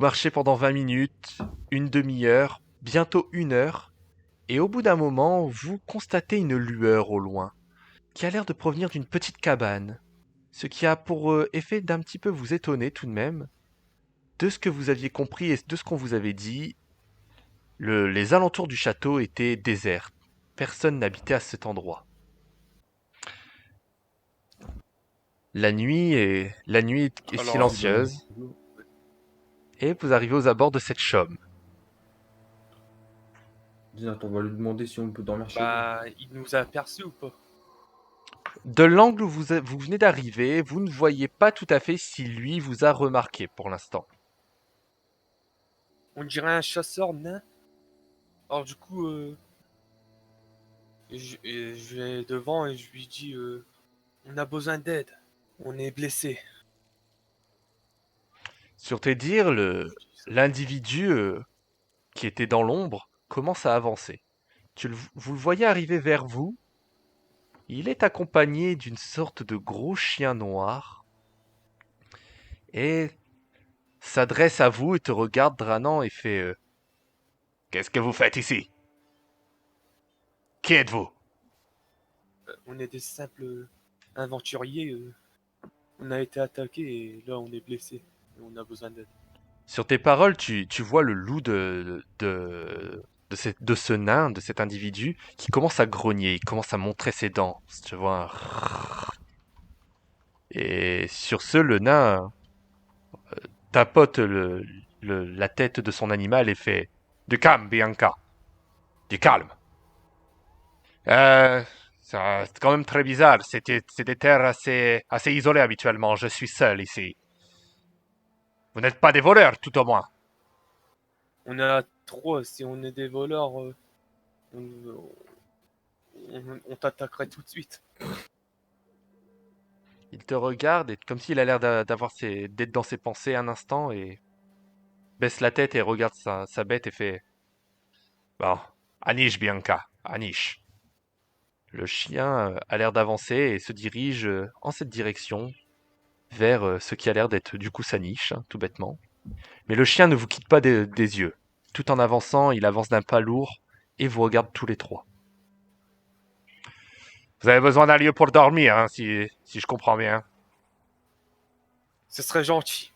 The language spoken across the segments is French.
marchez pendant 20 minutes, une demi-heure, bientôt 1 heure, et au bout d'un moment, vous constatez une lueur au loin, qui a l'air de provenir d'une petite cabane, ce qui a pour effet d'un petit peu vous étonner tout de même. De ce que vous aviez compris et de ce qu'on vous avait dit, les alentours du château étaient déserts. Personne n'habitait à cet endroit. La nuit est Alors, silencieuse, et vous arrivez aux abords de cette chaume. Attends, on va lui demander si on peut dormir chez lui. bah, il nous a aperçus ou pas? De l'angle où vous venez d'arriver, vous ne voyez pas tout à fait si lui vous a remarqué pour l'instant. On dirait un chasseur nain. Alors du coup, je vais devant et je lui dis, on a besoin d'aide. On est blessé. Sur tes dires, Je dis ça. l'individu qui était dans l'ombre commence à avancer. Vous le voyez arriver vers vous. Il est accompagné d'une sorte de gros chien noir et s'adresse à vous et te regarde Dranan et fait qu'est-ce que vous faites ici? Qui êtes-vous? On est des simples aventuriers. On a été attaqués et là on est blessé. Et on a besoin d'aide. Sur tes paroles, tu vois le loup de ce nain, de cet individu, qui commence à grogner, il commence à montrer ses dents. Tu vois et sur ce, le nain tapote la tête de son animal et fait du calme, Bianca, du calme. Euh, c'est quand même très bizarre. C'est des terres assez isolées habituellement. Je suis seul ici. Vous n'êtes pas des voleurs, tout au moins. On a trois. Si on est des voleurs, on, on t'attaquerait tout de suite. Il te regarde et comme s'il a l'air d'être dans ses pensées un instant et baisse la tête et regarde sa bête et fait bon, Anish Bianca, Anish. Le chien a l'air d'avancer et se dirige en cette direction vers ce qui a l'air d'être du coup sa niche, hein, tout bêtement. Mais le chien ne vous quitte pas des yeux. Tout en avançant, il avance d'un pas lourd et vous regarde tous les trois. Vous avez besoin d'un lieu pour dormir, hein, si je comprends bien. Ce serait gentil.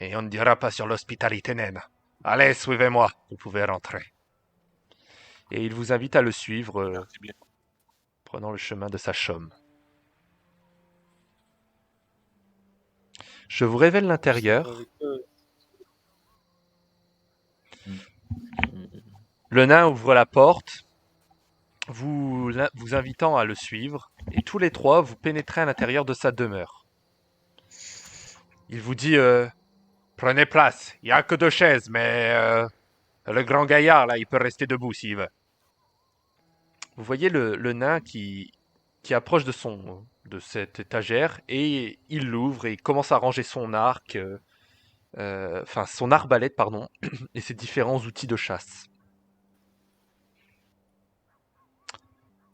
Et on ne dira pas sur l'hospitalité naine. Allez, suivez-moi, vous pouvez rentrer. Et il vous invite à le suivre, Merci bien. prenant le chemin de sa chaume. Je vous révèle Je serai l'intérieur. avec eux. Le nain ouvre la porte, vous invitant à le suivre, et tous les trois, vous pénétrez à l'intérieur de sa demeure. Il vous dit prenez place, il n'y a que 2 chaises, mais le grand gaillard, là, il peut rester debout s'il veut. Vous voyez le nain qui approche de cette étagère, et il l'ouvre, et il commence à ranger son arc, enfin son arbalète, pardon, et ses différents outils de chasse.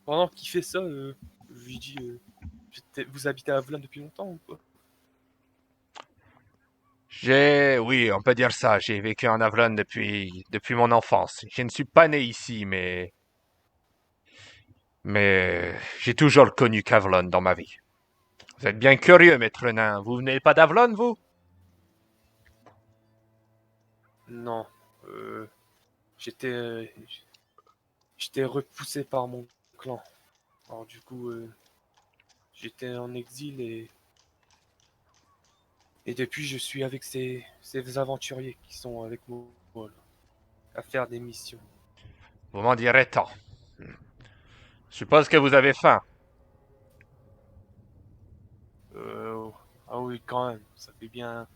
Pendant qu'il fait ça, je lui dis, vous habitez à Volan depuis longtemps ou quoi? Oui, on peut dire ça. J'ai vécu en Avalon depuis mon enfance. Je ne suis pas né ici, mais j'ai toujours connu Kavlon dans ma vie. Vous êtes bien curieux, maître nain. Vous venez pas d'Avalon, vous? Non. J'étais, j'étais repoussé par mon clan. Alors du coup, j'étais en exil et depuis je suis avec ces aventuriers qui sont avec moi là, à faire des missions. Vous m'en direz tant. Je suppose que vous avez faim. Ah oui, quand même. Ça fait bien.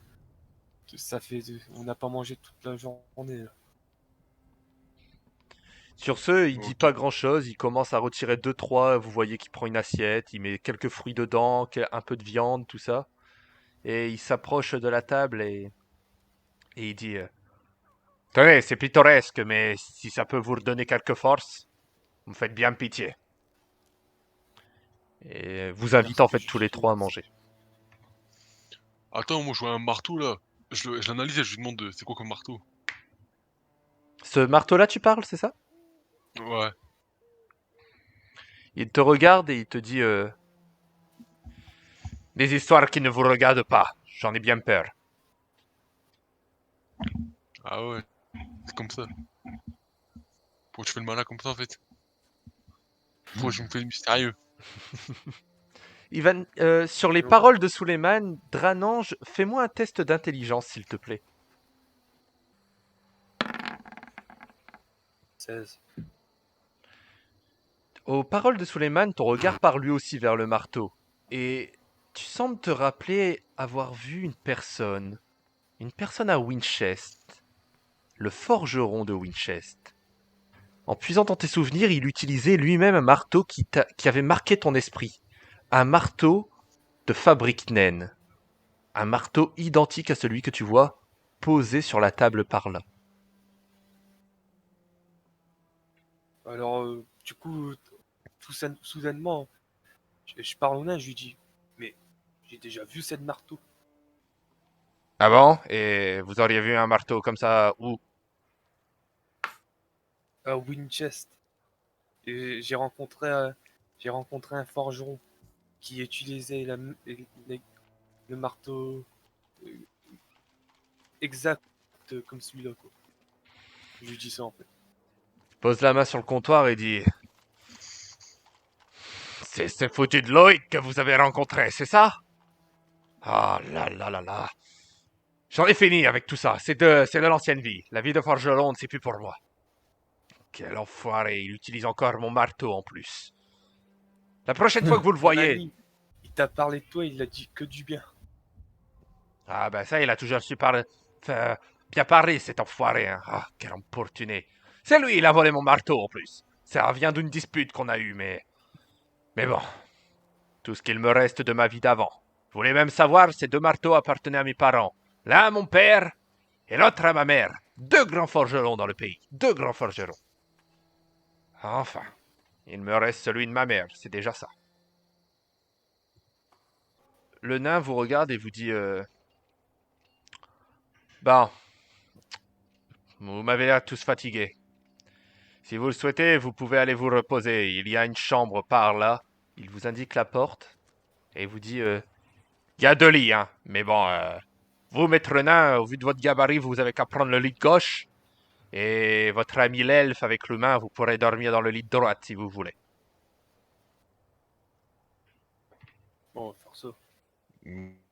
Ça fait. On n'a pas mangé toute la journée là. Sur ce, il dit Ok. pas grand-chose. Il commence à retirer deux, trois. Vous voyez qu'il prend une assiette. Il met quelques fruits dedans, un peu de viande, tout ça. Et il s'approche de la table et il dit tenez, c'est pittoresque, mais si ça peut vous redonner quelques forces, vous me faites bien pitié. Et vous invite en fait tous les Merci, trois à manger. Attends, moi je vois un marteau là. Je l'analyse et je lui demande c'est quoi comme marteau. Ce marteau-là, tu parles, c'est ça? Ouais. Il te regarde et il te dit des histoires qui ne vous regardent pas. J'en ai bien peur. Ah ouais. C'est comme ça. Pourquoi tu fais le malin comme ça en fait? Pourquoi tu me fais le mystérieux? Ivan, sur les Je- paroles de Suleiman, Dranange, fais-moi un test d'intelligence, s'il te plaît. 16. Aux paroles de Suleiman, ton regard part lui aussi vers le marteau. Et tu sembles te rappeler avoir vu une personne à Winchester, le forgeron de Winchester. En puisant dans tes souvenirs, il utilisait lui-même un marteau qui avait marqué ton esprit. Un marteau de fabrique naine. Un marteau identique à celui que tu vois posé sur la table par là. Alors, du coup, soudainement, je parle au nain, je lui dis, mais j'ai déjà vu cette marteau Ah bon? Et vous auriez vu un marteau comme ça où? à Winchester. Et j'ai rencontré un forgeron qui utilisait le marteau euh, exact comme celui-là, quoi. Je lui dis ça en fait. Pose la main sur le comptoir et dit: C'est ce foutu de Loïc que vous avez rencontré, c'est ça? Ah là là là là. J'en ai fini avec tout ça. C'est de l'ancienne vie. La vie de forgeron, c'est plus pour moi. Quel enfoiré, il utilise encore mon marteau en plus. La prochaine fois que vous le Mon voyez... ami, il t'a parlé de toi, il a dit que du bien. Ah ben ça, il a toujours su parler... bien parler, cet enfoiré. Hein. Ah, quel importuné. C'est lui, il a volé mon marteau en plus. Ça vient d'une dispute qu'on a eue, mais... Mais bon, tout ce qu'il me reste de ma vie d'avant. Vous voulez même savoir, ces deux marteaux appartenaient à mes parents. L'un à mon père et l'autre à ma mère. Deux grands forgerons dans le pays. Deux grands forgerons. Enfin, il me reste celui de ma mère, c'est déjà ça. Le nain vous regarde et vous dit Bon, vous m'avez l'air tous fatigués. Si vous le souhaitez, vous pouvez aller vous reposer. Il y a une chambre par là. Il vous indique la porte et vous dit il y a deux lits, hein. Mais bon, vous, maître nain, au vu de votre gabarit, vous avez qu'à prendre le lit de gauche. Et votre ami l'elfe avec l'humain, vous pourrez dormir dans le lit de droite si vous voulez. Bon, on va faire ça.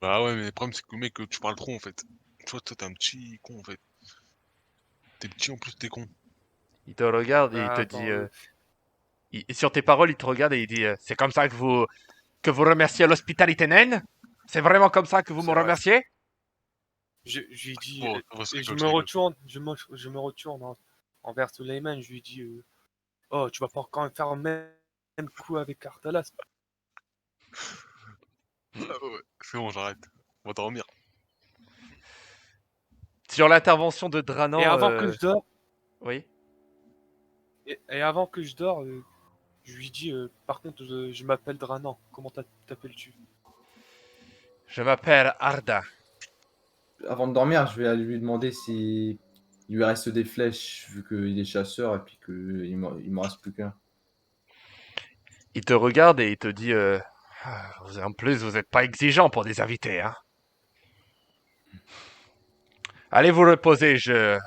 Bah ouais, mais le problème c'est que mec, tu parles trop en fait. Toi, t'es un petit con en fait. T'es petit en plus, t'es con. Il te regarde et il Bah, te attends, dit sur tes paroles, il te regarde et il dit c'est comme ça que vous remerciez l'hospitalité naine? C'est vraiment comme ça que vous me c'est vrai. remerciez? Je lui dis, Bon, ça va, et je rigole. je me retourne envers Suleiman, je lui dis, oh, tu vas pas quand même faire le même coup avec Artalas. Ah ouais, c'est bon, j'arrête. On va dormir. Sur l'intervention de Et Dranan, avant que je dors, oui. et avant que je dors, je lui dis, par contre, je m'appelle Dranan. Comment t'appelles-tu? Je m'appelle Arda. Avant de dormir, je vais aller lui demander si il lui reste des flèches, vu qu'il est chasseur et puis qu'il me reste plus qu'un. Il te regarde et il te dit en plus, vous n'êtes pas exigeant pour des invités, hein. Allez vous reposer, je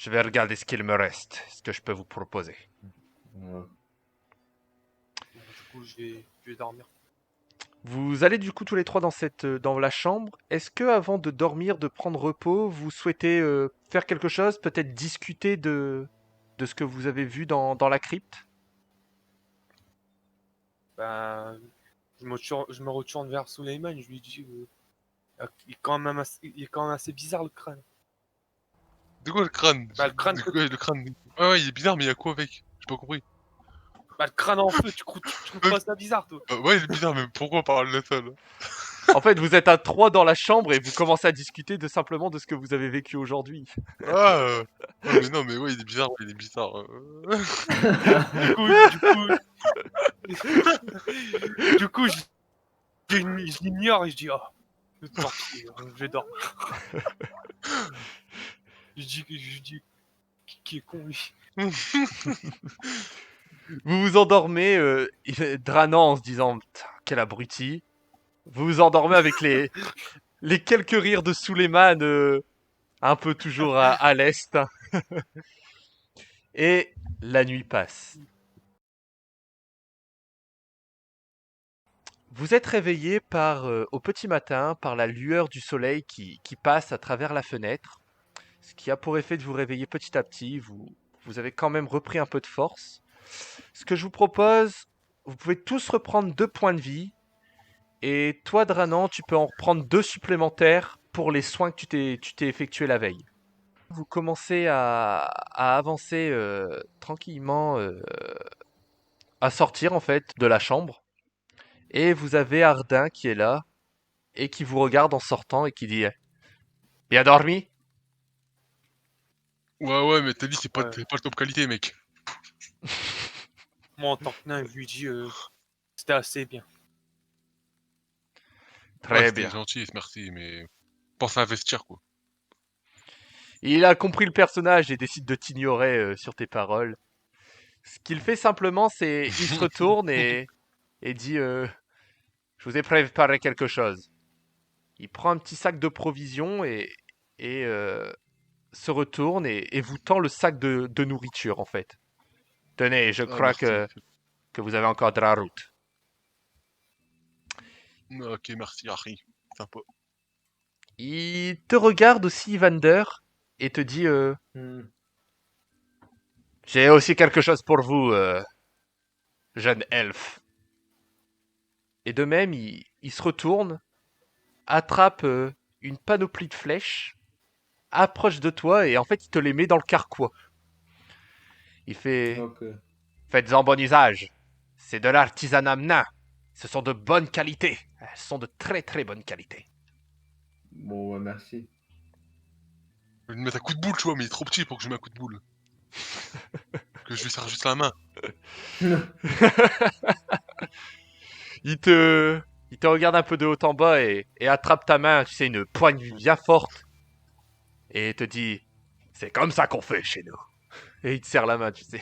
vais regarder ce qu'il me reste, ce que je peux vous proposer. Voilà. Bon, du coup, je vais dormir. Vous allez du coup tous les trois dans la chambre. Est-ce que avant de dormir, de prendre repos, vous souhaitez faire quelque chose, peut-être discuter de ce que vous avez vu dans la crypte? Ben, je me retourne vers Suleiman, je lui dis, il est quand même assez bizarre le crâne. De quoi le crâne? Bah, le crâne, De quoi le crâne? Ouais, ouais, il est bizarre, mais il y a quoi avec? J'ai pas compris. bah, le crâne en feu, tu trouves pas ça bizarre, toi? Ouais, il est bizarre, mais pourquoi on parle de ça là? En fait, vous êtes à trois dans la chambre et vous commencez à discuter simplement de ce que vous avez vécu aujourd'hui. Ah ouais, mais non, mais ouais, il est bizarre, ouais, il est bizarre. Du coup, du coup, je l'ignore et je dis, oh, Tant pis, je vais dormir. Je dis, qui est con, lui. Vous vous endormez, Dranan en se disant putain, quel abruti. Vous vous endormez avec les quelques rires de Suleiman, un peu toujours à l'est. Et la nuit passe. Vous êtes réveillé au petit matin par la lueur du soleil qui passe à travers la fenêtre, ce qui a pour effet de vous réveiller petit à petit. Vous avez quand même repris un peu de force. Ce que je vous propose, vous pouvez tous reprendre 2 points de vie. Et toi, Dranan, tu peux en reprendre 2 supplémentaires pour les soins que tu t'es effectués la veille. Vous commencez à avancer tranquillement, à sortir en fait de la chambre. Et vous avez Ardin qui est là et qui vous regarde en sortant et qui dit bien dormi? Ouais, mais t'as dit, c'est Ouais. pas le top qualité, mec. Moi, en tant que nain, je lui dis, c'était assez bien. Ouais, Très c'était bien. gentil, merci, mais pense à investir, quoi. Il a compris le personnage et décide de t'ignorer sur tes paroles. Ce qu'il fait simplement, c'est il se retourne et dit je vous ai préparé quelque chose. Il prend un petit sac de provisions et se retourne et vous tend le sac de nourriture en fait. Tenez, je Ah, crois merci. que vous avez encore de la route. Ok, merci, Harry. Sympa. Il te regarde aussi, Vander, et te dit Hmm. j'ai aussi quelque chose pour vous, jeune elfe. Et de même, il se retourne, attrape une panoplie de flèches, approche de toi et en fait, il te les met dans le carquois. Il fait Ok. faites-en bon usage. C'est de l'artisanat nain. Ce sont de bonne qualité. Elles sont de très très bonne qualité. Bon, ouais, merci. Je vais lui mettre un coup de boule, tu vois, mais il est trop petit pour que je lui mette un coup de boule. Que je lui serre juste la main. Il te regarde un peu de haut en bas et attrape ta main, tu sais, une poigne bien forte. Et te dit c'est comme ça qu'on fait chez nous. Et il te serre la main, tu sais.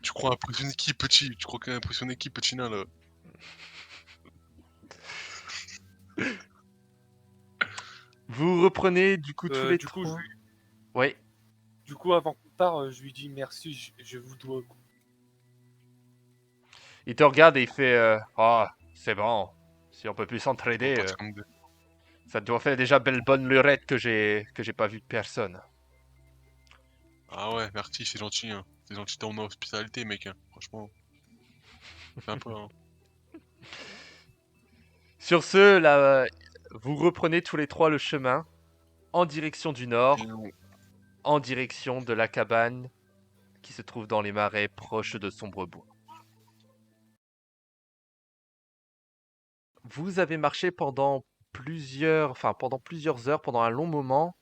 Tu crois impressionner qui, petit? Tu crois qu'il a impressionné qui, petit nain, là? Vous reprenez du coup tous les Du coup, trois. Oui. avant qu'on part, je lui dis merci, je vous dois. Il te regarde et il fait oh, c'est bon. Si on peut plus On s'entraider, partit comme deux. ça doit faire déjà belle bonne lurette que j'ai pas vu de personne. Ah ouais, merci, c'est gentil, hein. C'est gentil dans mon hospitalité, mec, hein. Franchement. Sympa, hein. Sur ce, là, vous reprenez tous les trois le chemin en direction du nord, Et on- en direction de la cabane qui se trouve dans les marais proches de Sombrebois. Vous avez marché pendant pendant plusieurs heures, pendant un long moment.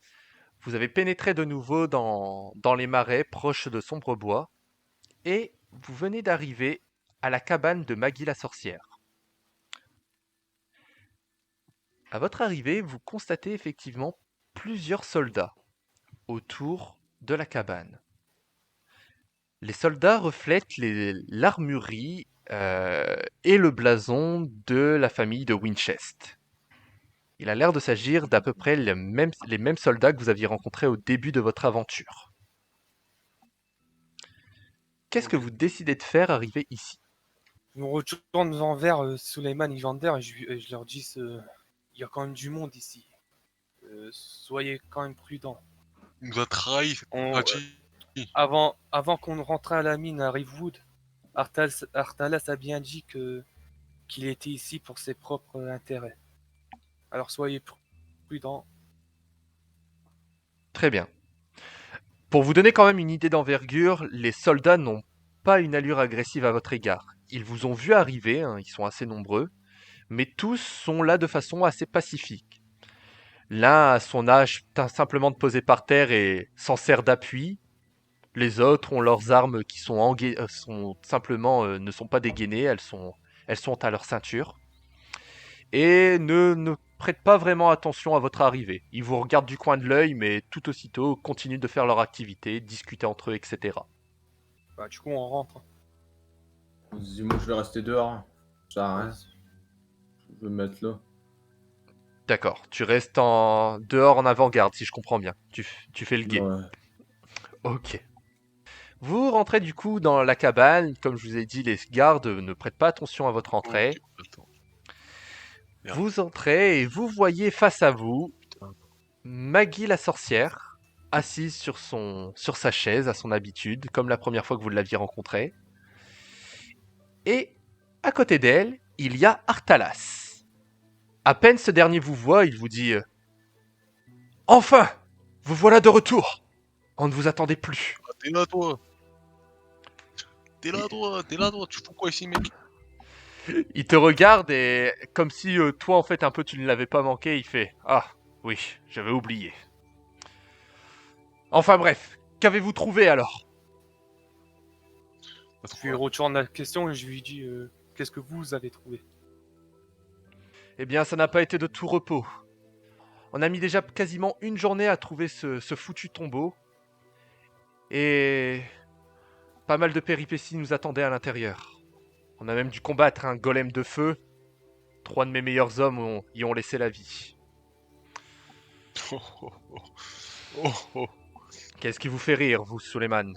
Vous avez pénétré de nouveau dans les marais proches de Sombrebois et vous venez d'arriver à la cabane de Maggie la sorcière. À votre arrivée, vous constatez effectivement plusieurs soldats autour de la cabane. Les soldats reflètent l'armurerie et le blason de la famille de Winchester. Il a l'air de s'agir d'à peu près les mêmes soldats que vous aviez rencontrés au début de votre aventure. Qu'est-ce que Ok. vous décidez de faire arrivé ici? Je me retourne vers Suleiman et Vander et je leur dis il y a quand même du monde ici. Soyez quand même prudents. Il nous a trahi, c'est On, gentil. avant qu'on rentre à la mine à Rivewood, Artalas a bien dit qu'il était ici pour ses propres intérêts. Alors soyez prudents. Très bien. Pour vous donner quand même une idée d'envergure, les soldats n'ont pas une allure agressive à votre égard. Ils vous ont vu arriver, hein, ils sont assez nombreux, mais tous sont là de façon assez pacifique. L'un a son âge simplement de poser par terre et s'en sert d'appui. Les autres ont leurs armes qui sont simplement ne sont pas dégainées, elles sont à leur ceinture. et ne prêtent pas vraiment attention à votre arrivée. Ils vous regardent du coin de l'œil, mais tout aussitôt continuent de faire leur activité, discuter entre eux, etc. Bah, du coup, on rentre. Dis-moi, je vais rester dehors. Ça sert à rien. Je vais me mettre là. D'accord, tu restes dehors en avant-garde, si je comprends bien. Tu fais le guet. Ouais. Ok. Vous rentrez du coup dans la cabane. Comme je vous ai dit, les gardes ne prêtent pas attention à votre entrée. Ok, attends. Merde. Vous entrez et vous voyez face à vous Putain. Maggie la sorcière, assise sur sa chaise à son habitude, comme la première fois que vous l'aviez rencontrée. Et à côté d'elle, il y a Artalas. À peine ce dernier vous voit, il vous dit « Enfin, vous voilà de retour. On ne vous attendait plus. Ah, t'es là, toi. T'es là, toi. Tu fous quoi ici, mec? » Il te regarde et comme si toi en fait un peu tu ne l'avais pas manqué, il fait « Ah, oui, j'avais oublié. » Enfin bref, qu'avez-vous trouvé alors ? T'as Je lui trop- retourne la question et je lui dis qu'est-ce que vous avez trouvé? Eh bien, ça n'a pas été de tout repos. On a mis déjà quasiment une journée à trouver ce foutu tombeau. Et pas mal de péripéties nous attendaient à l'intérieur. On a même dû combattre un golem de feu. 3 de mes meilleurs hommes y ont laissé la vie. Oh, oh, oh. Oh, oh. Qu'est-ce qui vous fait rire, vous, Suleiman ?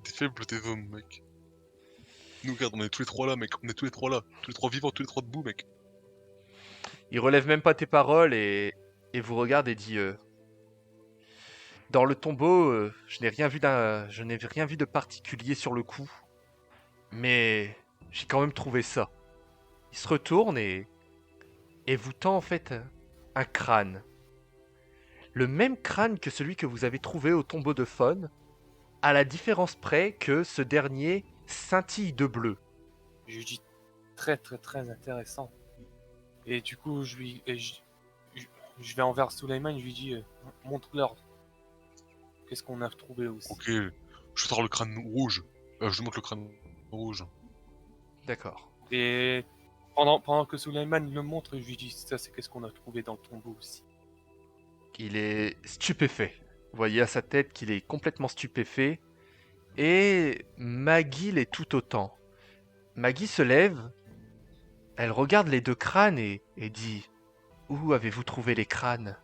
T'es faible, tes hommes, mec. Nous, regarde, on est tous les trois là, mec. On est tous les trois là. Tous les trois vivants, tous les trois debout, mec. Il relève même pas tes paroles et vous regarde et dit dans le tombeau, je n'ai rien vu de particulier sur le coup, mais j'ai quand même trouvé ça. Il se retourne et vous tend en fait un crâne. Le même crâne que celui que vous avez trouvé au tombeau de Faune, à la différence près que ce dernier scintille de bleu. Je lui dis très très très intéressant. Et du coup, je vais envers Suleiman, je lui dis montre-leur qu'est-ce qu'on a trouvé aussi. Ok, je sors le crâne rouge. Je lui montre le crâne rouge. D'accord. Et pendant que Suleiman le montre, je lui dis ça c'est qu'est-ce qu'on a trouvé dans le tombeau aussi. Il est stupéfait. Vous voyez à sa tête qu'il est complètement stupéfait. Et Maggie l'est tout autant. Maggie se lève, elle regarde les deux crânes et dit « Où avez-vous trouvé les crânes ?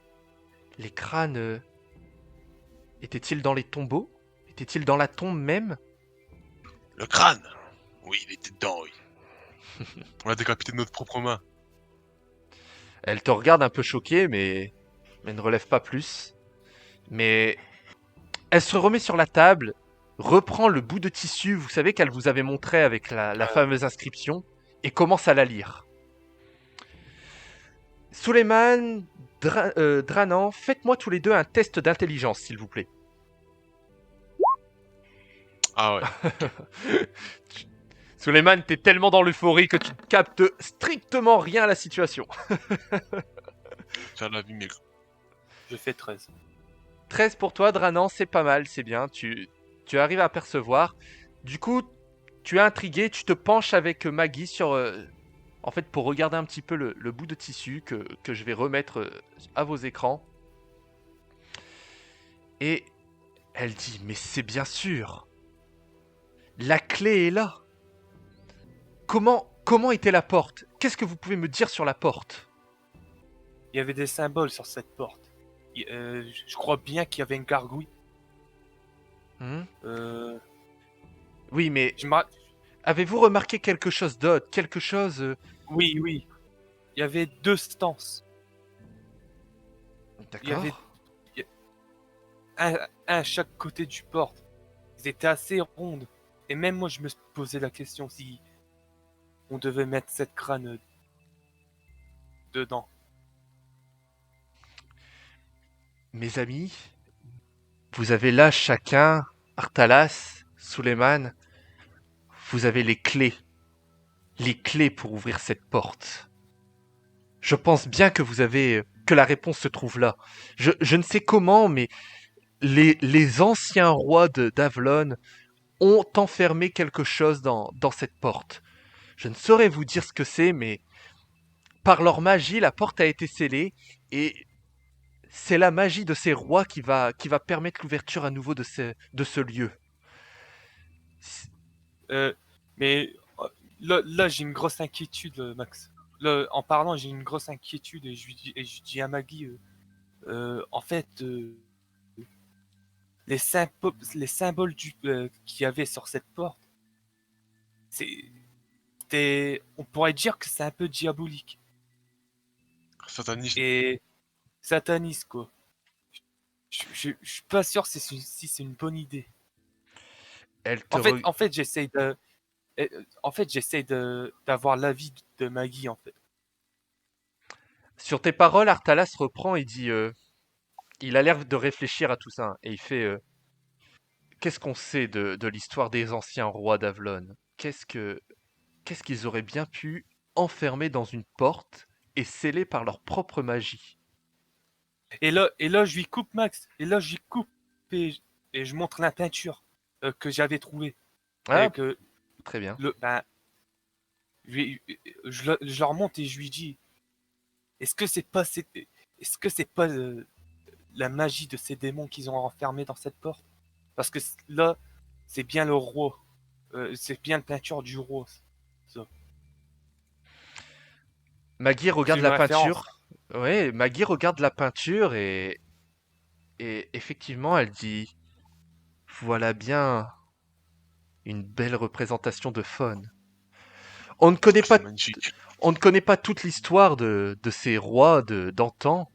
Les crânes étaient-ils dans les tombeaux ? Étaient-ils dans la tombe même ? Le crâne! Oui, il était dedans, oui. On l'a décapité de notre propre main. » Elle te regarde un peu choquée, mais ne relève pas plus. Mais elle se remet sur la table, reprend le bout de tissu, vous savez, qu'elle vous avait montré avec la fameuse inscription, et commence à la lire. Suleiman, Dranan, faites-moi tous les deux un test d'intelligence, s'il vous plaît. Ah ouais. Suleiman, t'es tellement dans l'euphorie que tu ne captes strictement rien à la situation. Faire la vie, mec. Je fais 13. 13 pour toi, Dranan, c'est pas mal, c'est bien. Tu arrives à percevoir. Du coup, tu es intrigué, tu te penches avec Maggie sur... en fait, pour regarder un petit peu le bout de tissu que je vais remettre à vos écrans. Et elle dit, mais c'est bien sûr. La clé est là. Comment était la porte ? Qu'est-ce que vous pouvez me dire sur la porte ? Il y avait des symboles sur cette porte. Je crois bien qu'il y avait une gargouille. Oui, mais Je m'a- avez-vous remarqué quelque chose d'autre ? Quelque chose... Oui, oui. Il y avait 2 stances. Il y avait D'accord. un à chaque côté du porte. Ils étaient assez rondes. Et même moi, je me posais la question si on devait mettre cette crâne dedans. Mes amis, vous avez là chacun, Artalas, Suleiman, vous avez les clés pour ouvrir cette porte. Je pense bien que la réponse se trouve là. Je ne sais comment, mais les anciens rois d'Avlon ont enfermé quelque chose dans cette porte. Je ne saurais vous dire ce que c'est, mais par leur magie, la porte a été scellée et c'est la magie de ces rois qui va permettre l'ouverture à nouveau de ce lieu. Euh, mais là, j'ai une grosse inquiétude, Max. Là, en parlant, j'ai une grosse inquiétude et je dis à Maggie, en fait, les symboles qu'il y avait sur cette porte, on pourrait dire que c'est un peu diabolique Sataniste. et sataniste, quoi. Je suis pas sûr si c'est une bonne idée. Elle te re- En fait, j'essaie d'avoir l'avis de Maggie, en fait. Sur tes paroles, Artalas reprend et dit il a l'air de réfléchir à tout ça et il fait qu'est-ce qu'on sait de l'histoire des anciens rois d'Avlon? Qu'est-ce qu'ils auraient bien pu enfermer dans une porte et sceller par leur propre magie? Et là, je lui coupe Max. Et là, je lui coupe et je montre la peinture que j'avais trouvée. Ah, Et que très bien. je leur montre et je lui dis, est-ce que c'est pas la magie de ces démons qu'ils ont enfermés dans cette porte? Parce que là, c'est bien le roi. C'est bien la peinture du roi. Ça. Maggie C'est regarde une la référence. peinture. Ouais, Maggie regarde la peinture et effectivement, elle dit voilà bien une belle représentation de faune. On ne connaît pas, C'est magnifique. on ne connaît pas toute l'histoire de ces rois d'antan.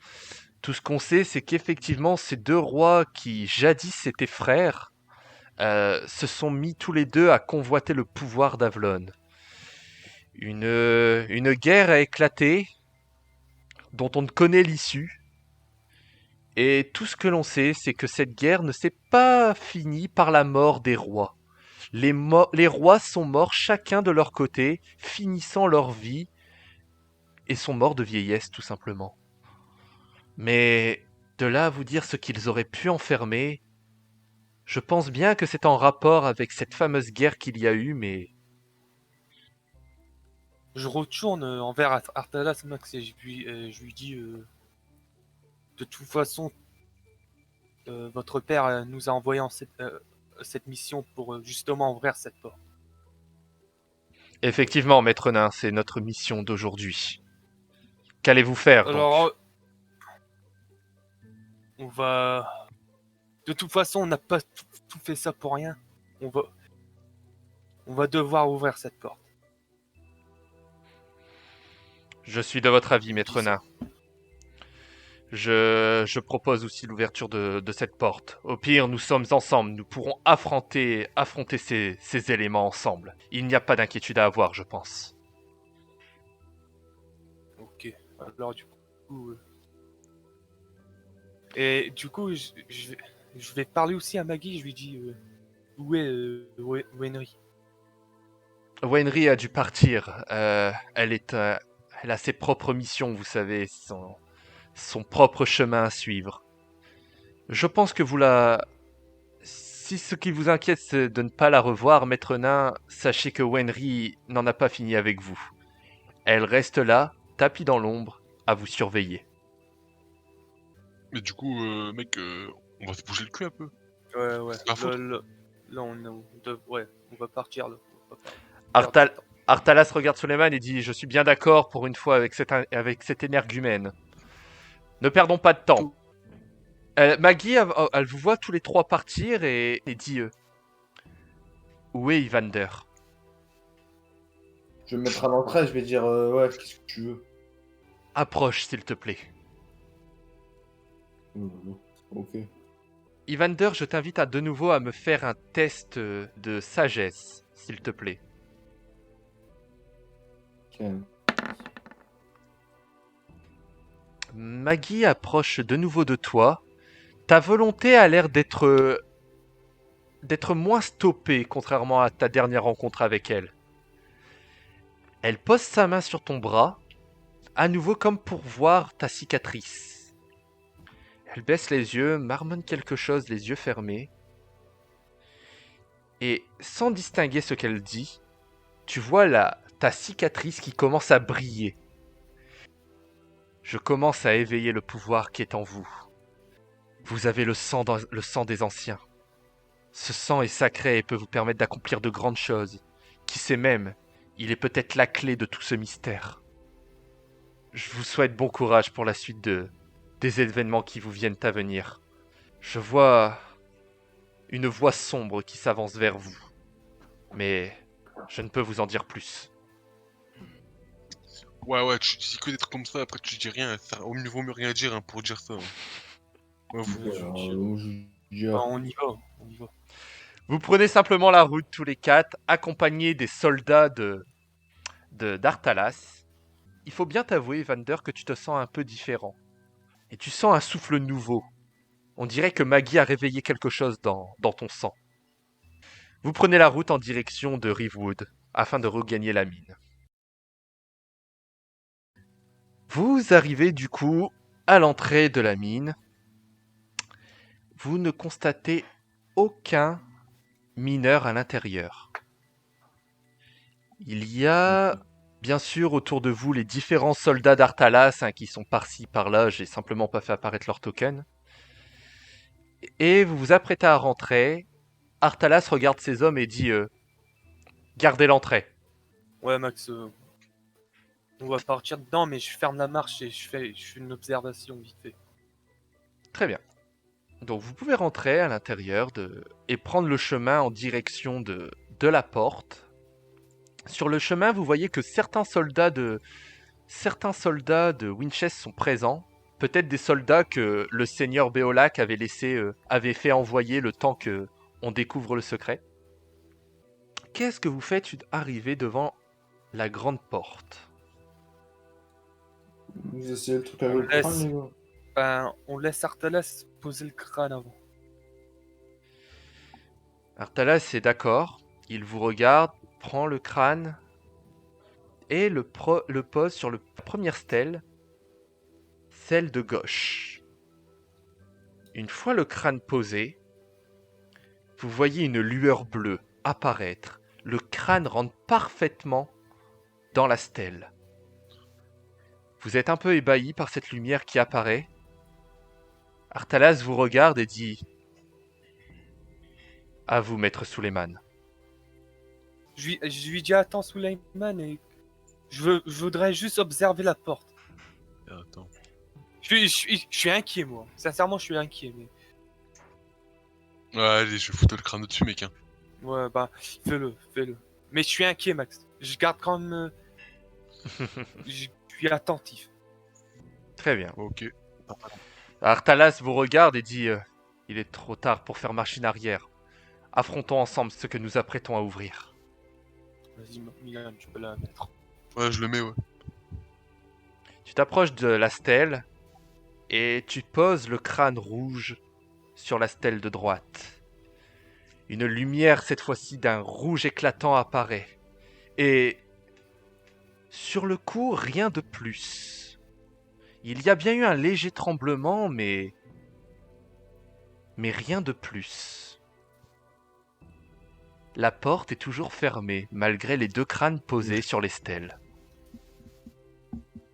Tout ce qu'on sait, c'est qu'effectivement, ces deux rois qui jadis étaient frères se sont mis tous les deux à convoiter le pouvoir d'Avlon. Une guerre a éclaté dont on ne connaît l'issue. Et tout ce que l'on sait, c'est que cette guerre ne s'est pas finie par la mort des rois. Les rois sont morts chacun de leur côté, finissant leur vie, et sont morts de vieillesse tout simplement. Mais de là à vous dire ce qu'ils auraient pu enfermer, je pense bien que c'est en rapport avec cette fameuse guerre qu'il y a eu, mais Je retourne envers Artalas Max et je lui dis, de toute façon, votre père nous a envoyé cette mission pour justement ouvrir cette porte. effectivement, maître nain, c'est notre mission d'aujourd'hui. Qu'allez-vous faire Alors, donc? on va... De toute façon, on n'a pas tout fait ça pour rien. On va, on va devoir ouvrir cette porte. Je suis de votre avis, Je lui dis maître ça. nain. Je propose aussi l'ouverture de cette porte. Au pire, nous sommes ensemble, nous pourrons affronter ces éléments ensemble. Il n'y a pas d'inquiétude à avoir, je pense. Ok. Alors du coup... Et du coup, je vais parler aussi à Maggie, je lui dis, où est Henry? Wenry a dû partir. Elle a ses propres missions, vous savez, son propre chemin à suivre. Je pense que si ce qui vous inquiète, c'est de ne pas la revoir, maître nain, sachez que Wenry n'en a pas fini avec vous. Elle reste là, tapis dans l'ombre, à vous surveiller. Mais du coup, mec, on va se bouger le cul un peu. Ouais. C'est la faute. Là, ouais, on va partir là. On va pas perdre Artal- de temps. Artalas regarde Suleiman et dit « Je suis bien d'accord pour une fois avec cet énergumène. Ne perdons pas de temps. » Maggie, elle vous voit tous les trois partir et dit où est Evander? Je vais me mettre à l'entrée, je vais dire ouais, qu'est-ce que tu veux? Approche, s'il te plaît. Ok. Evander, je t'invite de nouveau à me faire un test de sagesse, s'il te plaît. Ok. Maggie approche de nouveau de toi. Ta volonté a l'air d'être moins stoppée, contrairement à ta dernière rencontre avec elle. Elle pose sa main sur ton bras, à nouveau comme pour voir ta cicatrice. Elle baisse les yeux, marmonne quelque chose, les yeux fermés. Et sans distinguer ce qu'elle dit, tu vois ta cicatrice qui commence à briller. Je commence à éveiller le pouvoir qui est en vous. Vous avez le sang des anciens. Ce sang est sacré et peut vous permettre d'accomplir de grandes choses. Qui sait même, il est peut-être la clé de tout ce mystère. Je vous souhaite bon courage pour la suite des événements qui vous viennent à venir. Je vois une voix sombre qui s'avance vers vous. Mais je ne peux vous en dire plus. Ouais, tu dis que des trucs comme ça, après tu dis rien. Ça, au mieux vaut mieux rien dire hein, pour dire ça. Ouais, vous... Bah, on y va, on y va. Vous prenez simplement la route tous les quatre, accompagnés des soldats d'Artalas. Il faut bien t'avouer, Vander, que tu te sens un peu différent. Et tu sens un souffle nouveau. On dirait que Maggie a réveillé quelque chose dans ton sang. Vous prenez la route en direction de Rivewood, afin de regagner la mine. Vous arrivez du coup à l'entrée de la mine. Vous ne constatez aucun mineur à l'intérieur. Il y a bien sûr autour de vous les différents soldats d'Artalas qui sont par-ci par-là, j'ai simplement pas fait apparaître leur token. Et vous vous apprêtez à rentrer. Artalas regarde ses hommes et dit gardez l'entrée. Ouais, Max, on va partir dedans, mais je ferme la marche et je fais une observation vite fait. Très bien. Donc vous pouvez rentrer à l'intérieur et prendre le chemin en direction de la porte. Sur le chemin, vous voyez que certains soldats de Winchester sont présents. Peut-être des soldats que le seigneur Béolac avait fait envoyer le temps que on découvre le secret. Qu'est-ce que vous faites arrivé devant la grande porte? Vous essayez le truc On avec le laisse. crâne, les gars. Ben, on laisse Artalas poser le crâne avant. Artalas est d'accord. Il vous regarde, prend le crâne et le pose sur la première stèle, celle de gauche. Une fois le crâne posé, vous voyez une lueur bleue apparaître. Le crâne rentre parfaitement dans la stèle. Vous êtes un peu ébahi par cette lumière qui apparaît. Artalas vous regarde et dit « À vous, maître Suleiman. » Je lui dis attends Suleiman et je voudrais juste observer la porte. Attends. Je suis inquiet moi. Sincèrement je suis inquiet. Mais... Ouais, allez, je vais foutre le crâne dessus, mec. Hein. Ouais bah fais-le. Mais je suis inquiet Max. Je garde quand même... je suis attentif. Très bien. Ok. Artalas vous regarde et dit il est trop tard pour faire machine arrière. Affrontons ensemble ce que nous apprêtons à ouvrir. Vas-y Milan, tu peux la mettre. Ouais, je le mets, ouais. Tu t'approches de la stèle et tu poses le crâne rouge sur la stèle de droite. Une lumière, cette fois-ci d'un rouge éclatant, apparaît. Et sur le coup, rien de plus. Il y a bien eu un léger tremblement, mais rien de plus. La porte est toujours fermée, malgré les deux crânes posés sur les stèles.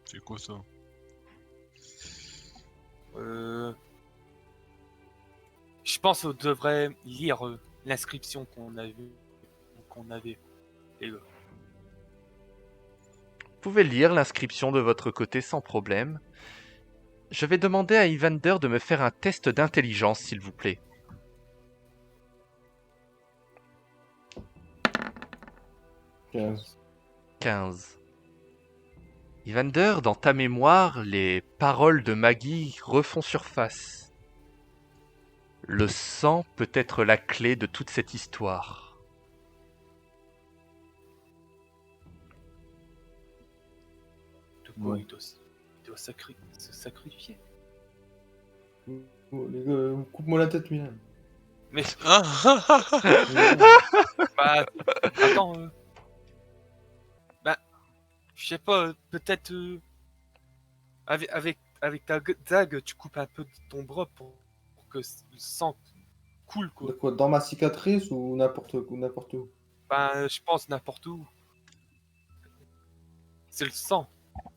C'est quoi ça? Je pense qu'on devrait lire l'inscription qu'on avait. Les gars. Vous pouvez lire l'inscription de votre côté sans problème. Je vais demander à Evander de me faire un test d'intelligence, s'il vous plaît. 15. Evander, dans ta mémoire, les paroles de Maggie refont surface. Le sang peut être la clé de toute cette histoire. De quoi Ouais. il doit se sacrifier. Oh, les gars, coupe-moi la tête, Milan. Mais Ah bah, attends. Bah, je sais pas, peut-être avec ta dague, tu coupes un peu de ton bras pour que le sang coule De quoi. quoi, dans ma cicatrice ou n'importe où? Ben, je pense n'importe où. C'est le sang.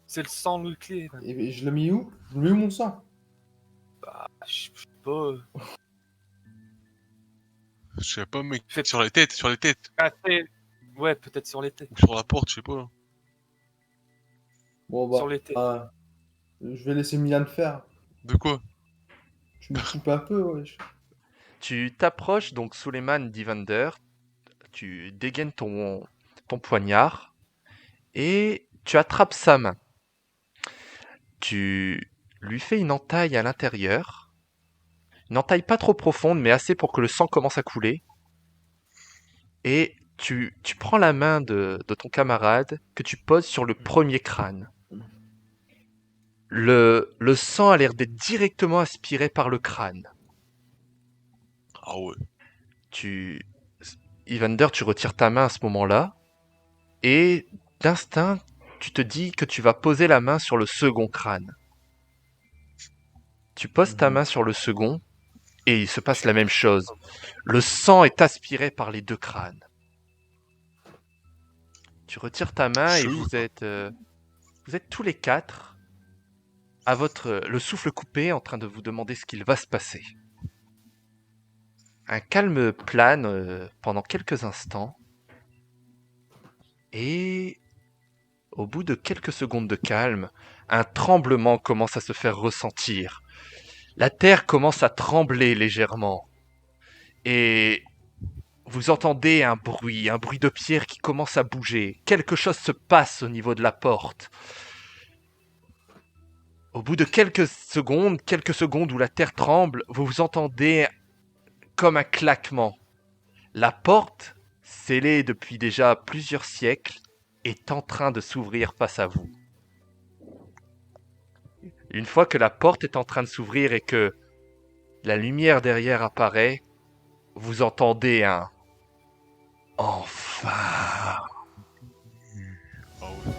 C'est le sang nucléaire. Et je l'ai mis où? Je le mets où mon sang? Je sais pas. Je sais pas, mec. Faites- Sur les têtes, Cassé. Ouais, peut-être sur les têtes. ou sur la porte, je sais pas. Bon Sur les têtes. je vais laisser Milan faire. De quoi? Tu me coupes un peu, wesh. Tu t'approches donc Suleiman Divander, tu dégaines ton poignard et tu attrapes sa main. Tu lui fais une entaille à l'intérieur, une entaille pas trop profonde mais assez pour que le sang commence à couler. Et tu prends la main de ton camarade que tu poses sur le premier crâne. Le sang a l'air d'être directement aspiré par le crâne. Ah ouais. Evander, tu retires ta main à ce moment-là, et d'instinct, tu te dis que tu vas poser la main sur le second crâne. Tu poses ta main sur le second, et il se passe la même chose. Le sang est aspiré par les deux crânes. Tu retires ta main et Chelou. vous êtes tous les quatre à le souffle coupé en train de vous demander ce qu'il va se passer. Un calme plane pendant quelques instants et au bout de quelques secondes de calme, un tremblement commence à se faire ressentir. La terre commence à trembler légèrement et vous entendez un bruit de pierre qui commence à bouger. Quelque chose se passe au niveau de la porte. Au bout de quelques secondes où la terre tremble, vous entendez comme un claquement. La porte, scellée depuis déjà plusieurs siècles, est en train de s'ouvrir face à vous. Une fois que la porte est en train de s'ouvrir et que la lumière derrière apparaît, vous entendez un « Enfin !» Ah ouais.